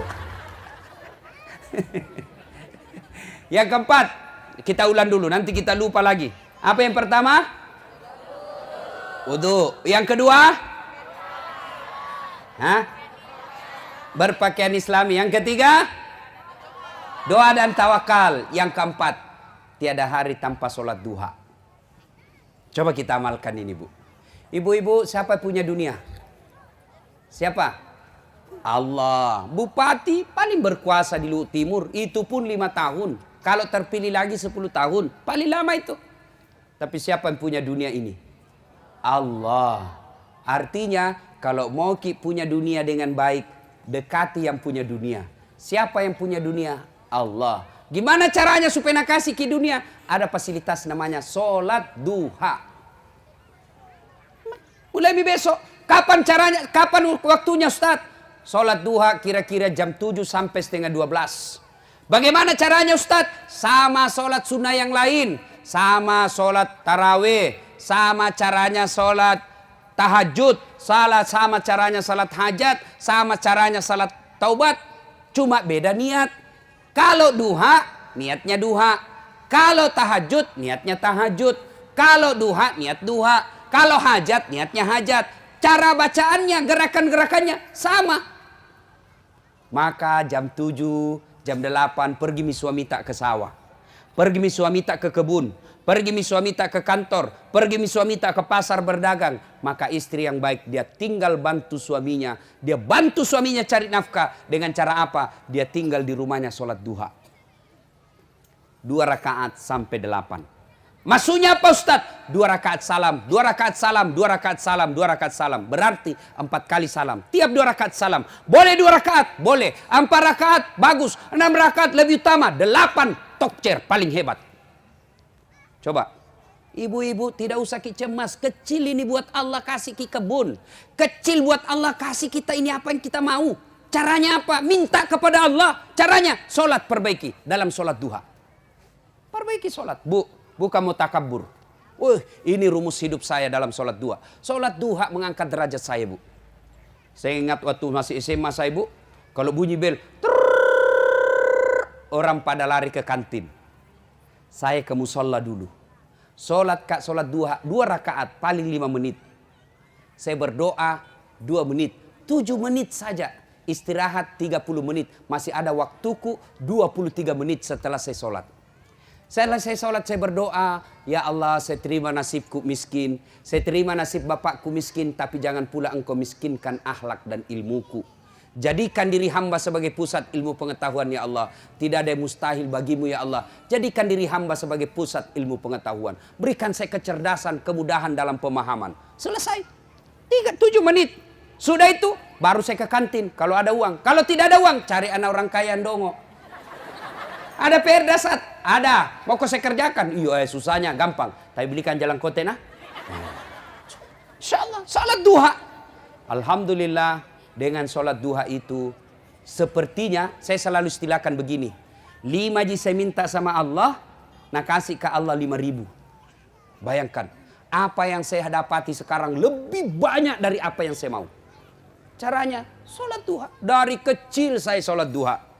Yang keempat, kita ulang dulu, nanti kita lupa lagi. Apa yang pertama? Wudu. Yang kedua? Berpakaian Islami. Yang ketiga? Doa dan tawakal. Yang keempat, tiada hari tanpa sholat duha. Coba kita amalkan ini bu. Ibu-ibu siapa punya dunia? Siapa? Allah. Bupati paling berkuasa di Luhut Timur. Itu pun 5 tahun. Kalau terpilih lagi 10 tahun. Paling lama itu. Tapi siapa yang punya dunia ini? Allah. Artinya kalau mau punya dunia dengan baik, dekati yang punya dunia. Siapa yang punya dunia? Allah. Gimana caranya supaya nak kasih ke dunia? Ada fasilitas namanya sholat duha. Mulai besok. Kapan caranya? Kapan waktunya Ustaz? Sholat duha kira-kira jam 7 sampai setengah 12. Bagaimana caranya Ustaz? Sama sholat sunnah yang lain. Sama sholat tarawih. Sama caranya sholat tahajud. Sama caranya sholat hajat. Sama caranya sholat taubat. Cuma beda niat. Kalau duha, niatnya duha. Kalau tahajud, niatnya tahajud. Kalau duha, niat duha. Kalau hajat, niatnya hajat. Cara bacaannya, gerakan-gerakannya sama. Maka jam 7, jam 8 pergi mi suami tak ke sawah. Pergi mi suami tak ke kebun. Pergi mi suami tak ke kantor. Pergi mi suami tak ke pasar berdagang. Maka istri yang baik dia tinggal bantu suaminya. Dia bantu suaminya cari nafkah. Dengan cara apa? Dia tinggal di rumahnya sholat duha. 2 rakaat sampai 8. Maksudnya apa Ustaz? 2 rakaat salam, 2 rakaat salam, 2 rakaat salam, 2 rakaat salam. Berarti 4 kali salam. Tiap 2 rakaat salam. Boleh 2 rakaat? Boleh. 4 rakaat? Bagus. 6 rakaat lebih utama. 8 top chair paling hebat. Coba. Ibu-ibu tidak usah cemas. Kecil ini buat Allah kasih kita kebun. Kecil buat Allah kasih kita ini apa yang kita mau. Caranya apa? Minta kepada Allah. Caranya solat perbaiki. Dalam solat duha. Perbaiki solat. Bukan mau takabur. Ini rumus hidup saya dalam solat duha. Solat duha mengangkat derajat saya, Bu. Saya ingat waktu masih SMA saya, Bu. Kalau bunyi bel, orang pada lari ke kantin. Saya ke musola dulu. Solat duha 2 rakaat paling 5 menit. Saya berdoa 2 menit. 7 menit saja. Istirahat 30 menit. Masih ada waktuku 23 menit setelah saya solat. Setelah saya sholat, saya berdoa, ya Allah, saya terima nasibku miskin. Saya terima nasib bapakku miskin, tapi jangan pula engkau miskinkan akhlak dan ilmuku. Jadikan diri hamba sebagai pusat ilmu pengetahuan, ya Allah. Tidak ada yang mustahil bagimu, ya Allah. Jadikan diri hamba sebagai pusat ilmu pengetahuan. Berikan saya kecerdasan, kemudahan dalam pemahaman. Selesai. 7 menit. Sudah itu, baru saya ke kantin. Kalau ada uang. Kalau tidak ada uang, cari anak orang kaya yang dongo. Ada PR dasar? Ada. Mau kau saya kerjakan? Iya, susahnya gampang. Tapi belikan jalan kote nah. Insyaallah, salat duha. Alhamdulillah, dengan salat duha itu sepertinya saya selalu istilahkan begini. 5 ji saya minta sama Allah, nah kasih ke Allah 5.000. Bayangkan, apa yang saya dapati sekarang lebih banyak dari apa yang saya mau. Caranya salat duha. Dari kecil saya salat duha.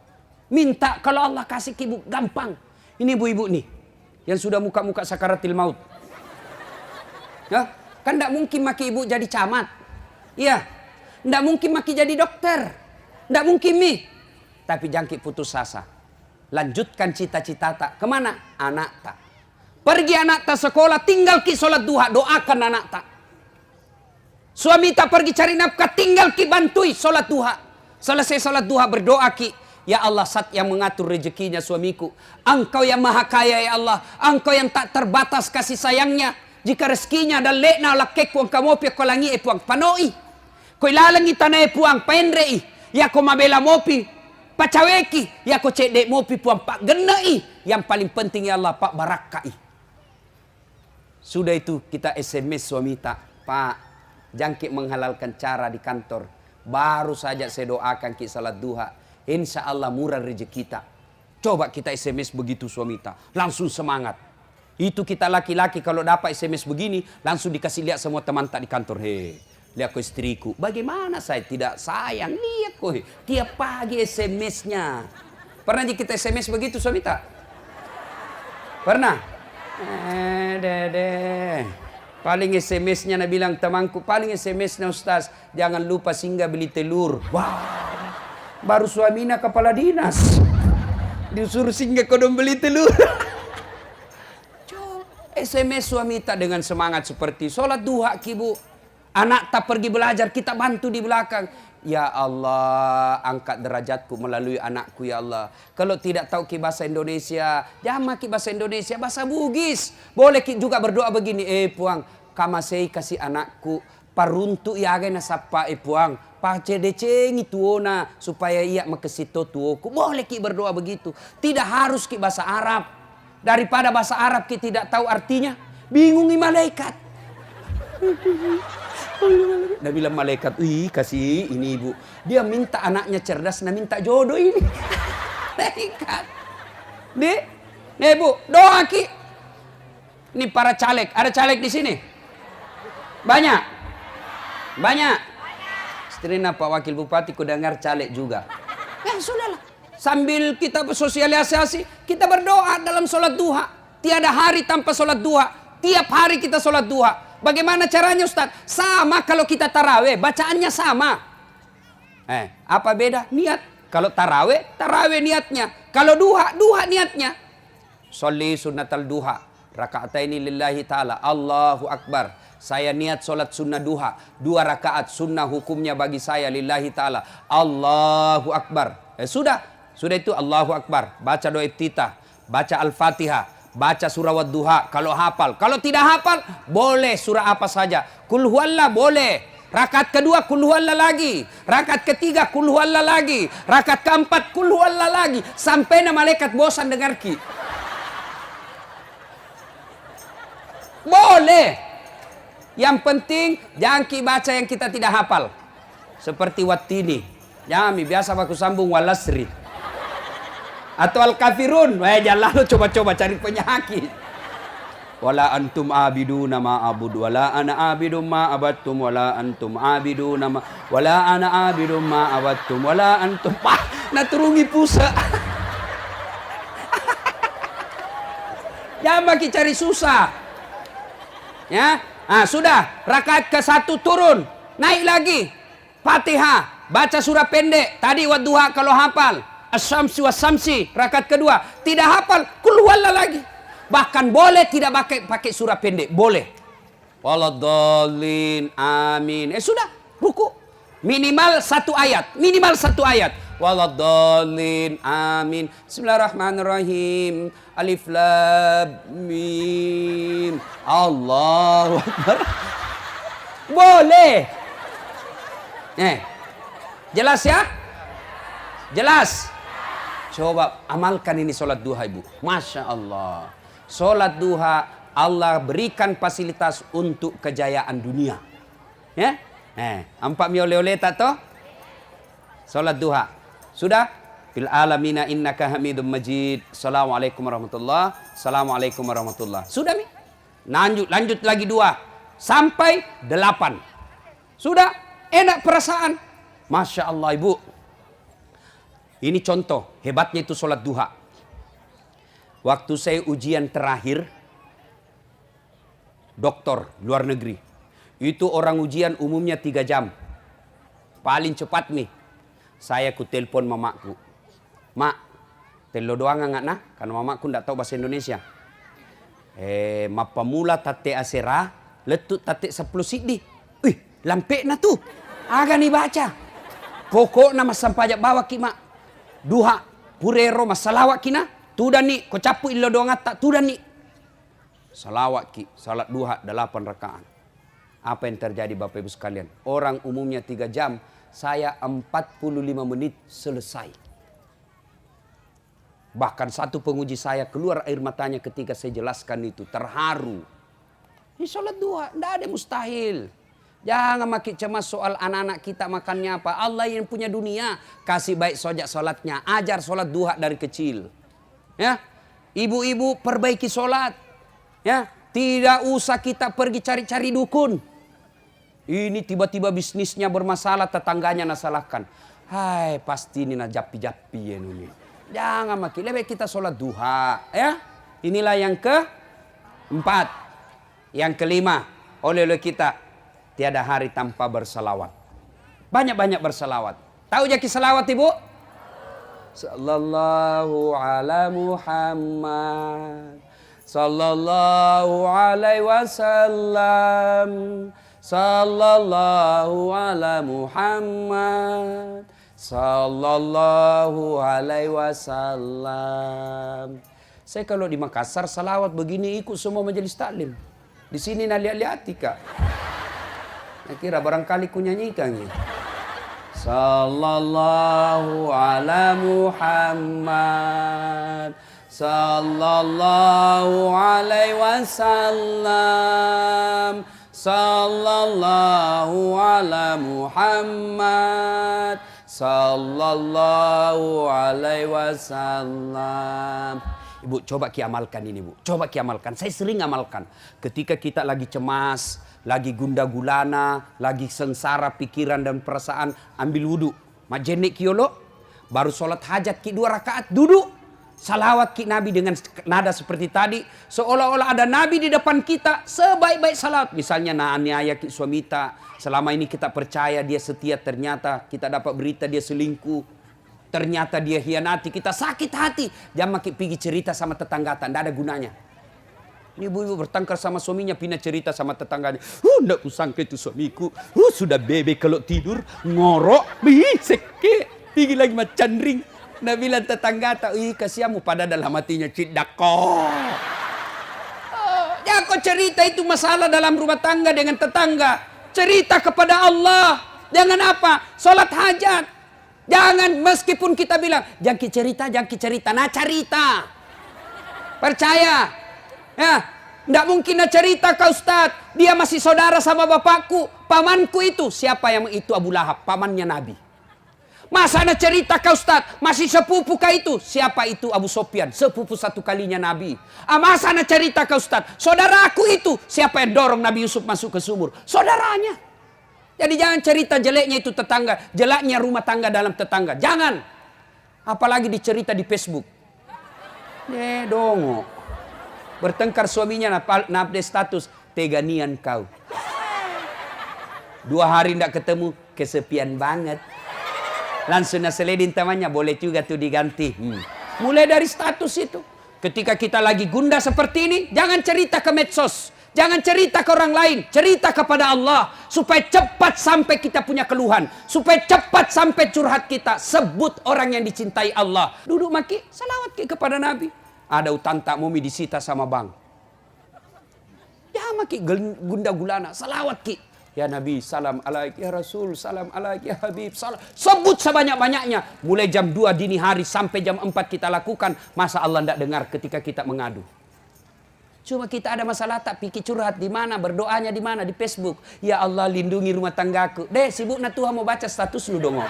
Minta kalau Allah kasih ibu gampang. Ini ibu-ibu nih yang sudah muka-muka sakaratil maut. Ya, kan tidak mungkin maki ibu jadi camat. Iya, tidak mungkin maki jadi dokter. Tidak mungkin mi. Tapi jangkit putus asa. Lanjutkan cita-cita tak. Kemana? Anak tak. Pergi anak tak sekolah, tinggal ki sholat duha, doakan anak tak. Suami tak pergi cari nafkah, tinggal ki bantui sholat duha. Selesai sholat duha berdoa ki. Ya Allah, Sat yang mengatur rezekinya suamiku. Engkau yang maha kaya, ya Allah. Engkau yang tak terbatas kasih sayangnya. Jika rezekinya dan lekna lakek puang kamopi ko langi puang panoi. Ko ilalangi tanah puang pendrei. Ya ko mabela mopi pacaweki. Ya ko cedek mopi puang pak genai. Yang paling penting ya Allah pak barakai. Sudah itu kita SMS suami tak. Pak, jangkit menghalalkan cara di kantor. Baru saja saya doakan ki salat duha. Insya Allah murah rezeki kita. Coba kita SMS begitu suami kita. Langsung semangat. Itu kita laki-laki kalau dapat SMS begini. Langsung dikasih lihat semua teman tak di kantor. Lihat ko istriku. Bagaimana saya tidak sayang. Lihat ko. Tiap pagi SMS-nya. Pernah kita SMS begitu suami tak? Pernah? Dede. Paling SMS-nya bilang temanku. Paling SMS-nya Ustaz. Jangan lupa singgah beli telur. Wow. Baru suaminya kepala dinas. Disuruh singgah kodong beli telur. SMS suami tak dengan semangat seperti sholat duha kibu. Anak tak pergi belajar, kita bantu di belakang. Ya Allah, angkat derajatku melalui anakku ya Allah. Kalau tidak tahu ki bahasa Indonesia, jangan ki bahasa Indonesia, bahasa Bugis. Boleh ki juga berdoa begini, puang, kamasei kasih anakku paruntu iaga na sapa puang. Pacedecengi tuona supaya ia makesito tuoku. Boleh ki berdoa begitu. Tidak harus ki bahasa Arab. Daripada bahasa Arab ki tidak tahu artinya, bingungi malaikat. Dia bilang malaikat, kasih ini ibu. Dia minta anaknya cerdas, nah minta jodoh ini. Malaikat. Nih bu, doa ki. Ini para caleg, ada caleg di sini? Banyak? Banyak? Istrina Pak Wakil Bupati ku dengar caleg juga. Ya sudahlah. Sambil kita bersosialisasi, kita berdoa dalam sholat duha. Tiada hari tanpa sholat duha. Tiap hari kita sholat duha. Bagaimana caranya Ustaz? Sama kalau kita taraweh, bacaannya sama. Apa beda? Niat. Kalau taraweh, taraweh niatnya. Kalau duha, duha niatnya. Sholli sunnatal duha. Raka'ataini lillahi ta'ala. Allahu Akbar. Saya niat sholat sunnah duha. 2 rakaat sunnah hukumnya bagi saya lillahi ta'ala. Allahu Akbar. Sudah itu Allahu Akbar. Baca doa iftitah. baca Al-Fatihah, baca surah Wadduha kalau hafal. Kalau tidak hafal, boleh surah apa saja. Qul huwallah boleh. Rakaat kedua Qul huwallah lagi. Rakaat ketiga Qul huwallah lagi. Rakaat keempat Qul huwallah lagi. Sampai malaikat bosan dengar ki. Boleh. Yang penting jangan ki baca yang kita tidak hafal. Seperti Wattini. Jangan biasa aku sambung Walasri. Atau Al-Kafirun. Jangan lalu coba-coba cari penyakit. Wala antum abiduna ma abud wala ana abidum ma abattum wala antum abiduna ma wala ana abidum ma abattum wala antum naturungi pusa. Jangan bagi cari susah. Ya, sudah rakaat ke-1 turun, naik lagi Fatihah, baca surah pendek. Tadi Wadduha kalau hafal, Asy-Syamsi was-Syamsi rakaat kedua. Tidak hafal, Qul huwallah lagi. Bahkan boleh tidak pakai surah pendek, boleh. Waladhdallin, amin. Sudah, ruku. Minimal 1 ayat, minimal 1 ayat. Waladhdallin, amin. Bismillahirrahmanirrahim. Alif lam mim. Allahu Akbar. Boleh. Jelas ya? Jelas. Coba amalkan ini sholat duha, Ibu. Masya Allah. Sholat duha Allah berikan fasilitas untuk kejayaan dunia. Ya? Ampak mi oleh-oleh tak toh? Sholat duha. Sudah? Fil alamina innaka hamidum majid. Assalamualaikum warahmatullah. Assalamualaikum warahmatullah. Sudah mi? Lanjut lagi 2. Sampai 8. Sudah? Enak perasaan. Masya Allah, Ibu. Ini contoh hebatnya itu sholat duha. Waktu saya ujian terakhir, doktor luar negeri. Itu orang ujian umumnya 3 jam. Paling cepat nih. Saya ku telepon mamaku. Mak, telo doang nggak nah? Karena mamaku nggak tahu bahasa Indonesia. Mapamula tate asera, letut tate 10 sidi. Lampe na tuh. Aga nih baca. Pokok nama sampajak bawa ki mak. Duha purero masalawat kina tudan ni ko capu illo doang tak tudan ni salawat ki salat duha 8 rakaat. Apa yang terjadi Bapak Ibu sekalian? Orang umumnya 3 jam, saya 45 menit selesai. Bahkan satu penguji saya keluar air matanya ketika saya jelaskan itu, terharu. Ini salat duha, tidak ada mustahil. Jangan makin cemas soal anak-anak kita makannya apa. Allah yang punya dunia. Kasih baik sojak solatnya. Ajar solat duha dari kecil. Ya, ibu-ibu perbaiki solat. Ya, tidak usah kita pergi cari-cari dukun. Ini tiba-tiba bisnisnya bermasalah, tetangganya nasalahkan. Hai, pasti ini japi-japi ya ini. Jangan makin. Lebih kita solat duha. Ya, inilah yang ke-4. Yang kelima, oleh kita. Tiada hari tanpa bersalawat. Banyak-banyak bersalawat. Tahu jaki salawat, Ibu? Sallallahu ala Muhammad. Sallallahu alaihi wasallam. Sallallahu ala Muhammad. Sallallahu alaihi wasallam. Saya kalau di Makassar salawat begini ikut semua majelis taklim. Di sini nak lihat-lihat Kak. Kira barangkali ku nyanyikan ya. Sallallahu ala Muhammad. Sallallahu alaihi wasallam. Sallallahu ala Muhammad. Sallallahu alaihi wasallam. Ibu coba amalkan ini, Bu. Coba amalkan. Saya sering amalkan. Ketika kita lagi cemas, lagi gundah gulana, lagi sengsara pikiran dan perasaan, ambil wudhu. Majenik kiolo, baru sholat hajat ki 2 rakaat, duduk. Salawat ki Nabi dengan nada seperti tadi. Seolah-olah ada Nabi di depan kita, sebaik-baik salawat. Misalnya aniaya ki suamita, selama ini kita percaya dia setia, ternyata kita dapat berita dia selingkuh. Ternyata dia hianati, kita sakit hati. Jangan pergi cerita sama tetangga, tidak ada gunanya. Ini ibu-ibu bertengkar sama suaminya, pindah cerita sama tetangganya. Nggak kusangka itu suamiku. Sudah bebe kalau tidur, ngorok, bisik, pergi lagi macan ring. Nah bilang tetangga tak, ih kasihanmu pada dalam hatinya cidak kok. Ya kau cerita itu masalah dalam rumah tangga dengan tetangga. Cerita kepada Allah. Jangan apa? Sholat hajat. Jangan meskipun kita bilang, jangan cerita. Nah cerita. Percaya. Ya. Tidak mungkin nak cerita kau Ustaz. Dia masih saudara sama bapakku. Pamanku itu. Siapa yang itu? Abu Lahab. Pamannya Nabi. Masa nak cerita kau Ustaz, masih sepupu kah itu? Siapa itu? Abu Sofyan, sepupu satu kalinya Nabi. Masa nak cerita kau Ustaz, saudara aku itu? Siapa yang dorong Nabi Yusuf masuk ke sumur? Saudaranya. Jadi jangan cerita jeleknya itu tetangga, jeleknya rumah tangga dalam tetangga. Jangan. Apalagi dicerita di Facebook. Dongo. Bertengkar suaminya update status, teganian kau. 2 hari tidak ketemu, kesepian banget. Langsung naseledin temannya, boleh juga tuh diganti. Mulai dari status itu. Ketika kita lagi gundah seperti ini, jangan cerita ke medsos. Jangan cerita ke orang lain. Cerita kepada Allah. Supaya cepat sampai kita punya keluhan. Supaya cepat sampai curhat kita. Sebut orang yang dicintai Allah. Duduk maki, salawat ki kepada Nabi. Ada utang tak mumi disita sama bank. Ya maki, gundah gulana, salawat ki. Ya Nabi, salam alaik. Ya Rasul, salam alaik. Ya Habib, salam. Sebut sebanyak-banyaknya. Mulai jam 2 dini hari sampai jam 4 kita lakukan. Masa Allah tidak dengar ketika kita mengadu. Cuma kita ada masalah tak pikir curhat di mana, berdoanya di mana, di Facebook. Ya Allah lindungi rumah tanggaku. Sibuk na Tuhan mau baca status lu dong.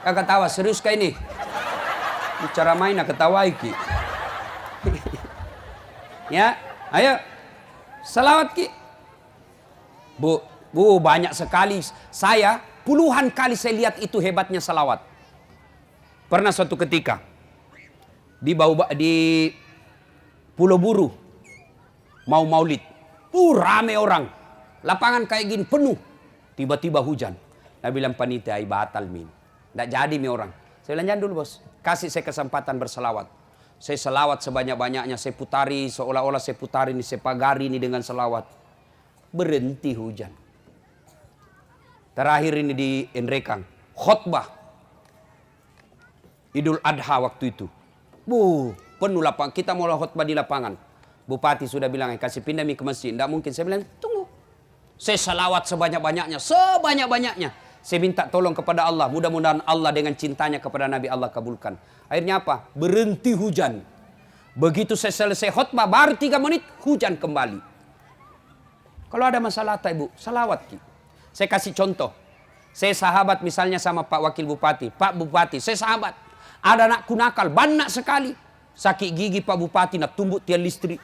Kakak tawa, serius kah ini? Bicara main nak ketawa iki. Ya, ayo. Salawat ki. Bu, banyak sekali. Saya puluhan kali saya lihat itu hebatnya salawat. Pernah suatu ketika di Pulau Buru mau maulid. Rame orang. Lapangan kayak gini penuh. Tiba-tiba hujan. Saya bilang panitia, batal min. Tidak jadi mi orang. Saya bilang jangan dulu bos. Kasih saya kesempatan berselawat. Saya selawat sebanyak-banyaknya, saya putari, seolah-olah saya putari ini, saya pagari ini dengan selawat. Berhenti hujan. Terakhir ini di Enrekang, khutbah Idul Adha waktu itu. Penuh lapangan, kita mau khutbah di lapangan. Bupati sudah bilang, kasih pindah ke masjid. Tidak mungkin, saya bilang, tunggu. Saya selawat sebanyak-banyaknya, Saya minta tolong kepada Allah. Mudah-mudahan Allah dengan cintanya kepada Nabi Allah kabulkan. Akhirnya apa? Berhenti hujan. Begitu saya selesai khutbah, baru 3 menit hujan kembali. Kalau ada masalah tak ibu, salawat ki. Saya kasih contoh. Saya sahabat misalnya sama Pak Wakil Bupati. Pak Bupati, saya sahabat. Ada anakku nakal, banyak sekali. Sakit gigi Pak Bupati, nak tumbuk tiang listrik.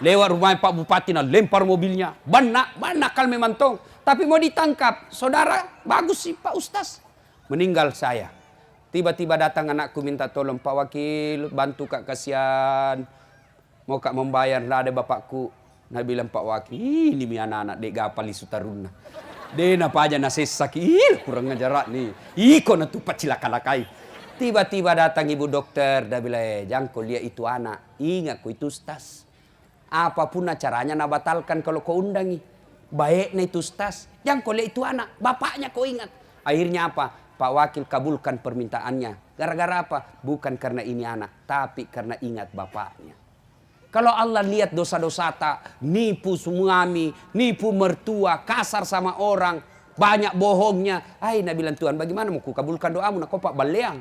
Lewat rumah Pak Bupati, nak lempar mobilnya. Banyak nakal memang tong. Tapi mau ditangkap. Saudara, bagus sih Pak Ustaz. Meninggal saya. Tiba-tiba datang anakku minta tolong. Pak Wakil, bantu kak kasihan. Mau kak membayar, tidak ada bapakku. Nah bilang Pak Wakil, ini mi anak-anak dek gapali sutaruna. Dek napa aja nasi sakit, kurang ngajarak nih. Iko na tupat cilaka-lakai. Tiba-tiba datang ibu dokter. Dia bilang, jangan kau lihat itu anak. Ingat kau itu Ustaz. Apapun caranya nak batalkan kalau kau undangi. Baiknya itu Ustaz. Jangan kau lihat itu anak. Bapaknya kau ingat. Akhirnya apa? Pak Wakil kabulkan permintaannya. Gara-gara apa? Bukan karena ini anak. Tapi karena ingat bapaknya. Kalau Allah lihat dosa-dosa tak. Nipu suami. Nipu mertua. Kasar sama orang. Banyak bohongnya. Nah bilang Tuhan bagaimana mau kabulkan doamu. Nak kau pak baleang.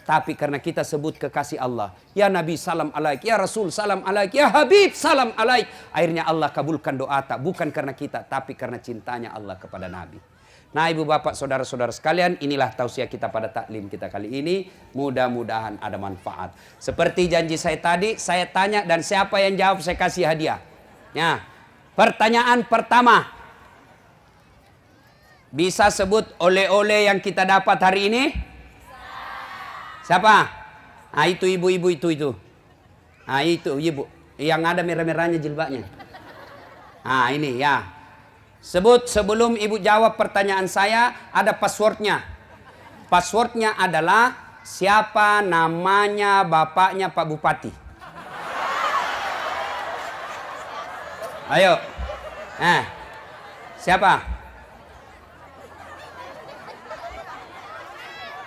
Tapi karena kita sebut kekasih Allah. Ya Nabi salam alaik. Ya Rasul salam alaik. Ya Habib salam alaik. Akhirnya Allah kabulkan doa tak. Bukan karena kita. Tapi karena cintanya Allah kepada Nabi. Nah ibu bapak saudara-saudara sekalian. Inilah tausiah kita pada taklim kita kali ini. Mudah-mudahan ada manfaat. Seperti janji saya tadi. Saya tanya dan siapa yang jawab saya kasih hadiah. Ya. Pertanyaan pertama. Bisa sebut oleh-oleh yang kita dapat hari ini? Siapa? Itu ibu-ibu itu. Itu ibu. Yang ada merah-merahnya jilbabnya. Ini ya. Sebut sebelum ibu jawab pertanyaan saya. Ada passwordnya. Passwordnya adalah siapa namanya bapaknya Pak Bupati. Ayo. Siapa?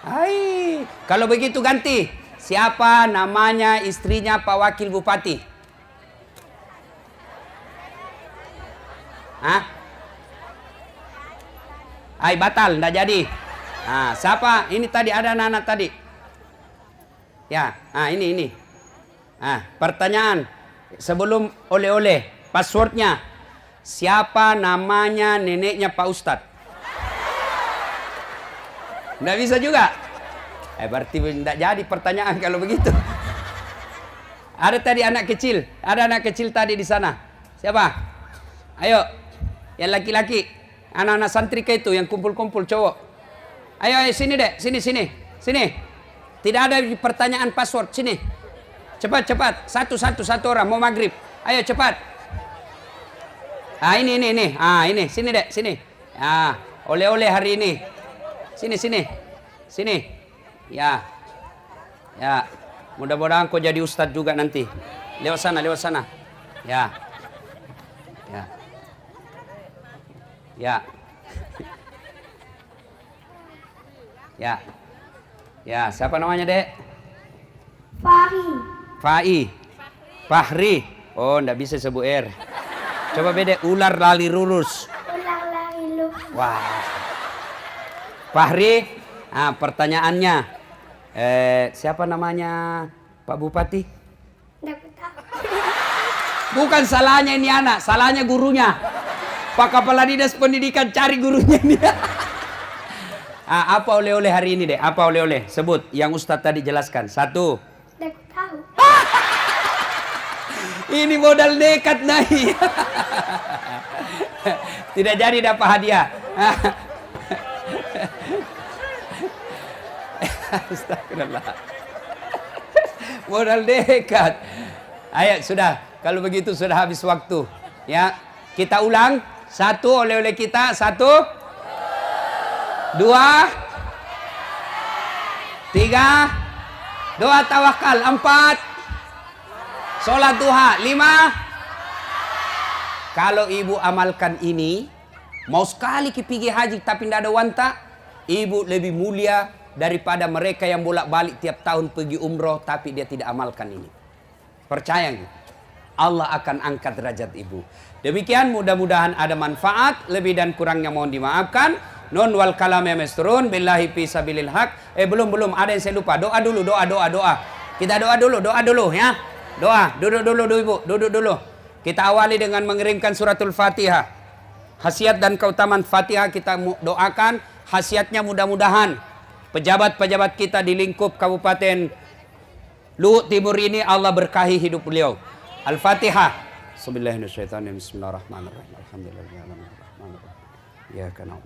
Hai, kalau begitu ganti. Siapa namanya istrinya Pak Wakil Bupati? Hah? Hai, batal, ndak jadi. Nah, siapa? Ini tadi ada anak-anak tadi. Ya, ini. Pertanyaan sebelum oleh-oleh, passwordnya. Siapa namanya neneknya Pak Ustadz? Nggak bisa juga. Berarti nggak jadi pertanyaan kalau begitu. Ada tadi anak kecil tadi di sana. Siapa? Ayo, yang laki-laki, anak-anak santri itu yang kumpul-kumpul cowok. Ayo sini dek, sini. Tidak ada pertanyaan password, sini. Cepat. Satu orang mau maghrib. Ayo cepat. Ini. Ini, sini dek, sini. Oleh-oleh hari ini. Sini. Ya. Mudah-mudahan kau jadi ustadz juga nanti. Lewat sana. Ya. Ya, siapa namanya, Dek? Fahri. Oh, ndak bisa sebut R. Coba beda, ular lali lurus. Wah. Fahri, pertanyaannya. Siapa namanya Pak Bupati? Bukan salahnya ini anak, salahnya gurunya. Pak Kepala Dinas Pendidikan cari gurunya ini. Apa oleh-oleh hari ini, Dek? Apa oleh-oleh? Sebut yang Ustadz tadi jelaskan. 1. Tahu. Ini modal nekat naik. Tidak jadi dapat hadiah. Astagfirullah. Modal nekat. Ayo sudah, kalau begitu sudah habis waktu. Ya, kita ulang. 1 oleh-oleh kita. 1, 2, 3, doa tawakal. 4, sholat duha. 5. Kalau ibu amalkan ini, mau sekali pergi haji tapi tidak ada wanta, ibu lebih mulia daripada mereka yang bolak-balik tiap tahun pergi umroh tapi dia tidak amalkan ini. Percaya gitu. Allah akan angkat derajat ibu. Demikian, mudah-mudahan ada manfaat. Lebih dan kurangnya mohon dimaafkan. Nun wal kalam ya mesturun billahi fi sabilil haq. Belum ada yang saya lupa. Doa dulu. Kita doa dulu ya. Duduk dulu. Kita awali dengan mengirimkan suratul Fatihah. Khasiat dan keutamaan Fatihah kita doakan. Khasiatnya mudah-mudahan pejabat-pejabat kita di lingkup Kabupaten Luhut Timur ini Allah berkahi hidup beliau. Al-Fatihah. Bismillahirrahmanirrahim. Alhamdulillahirabbil alamin. Ya kana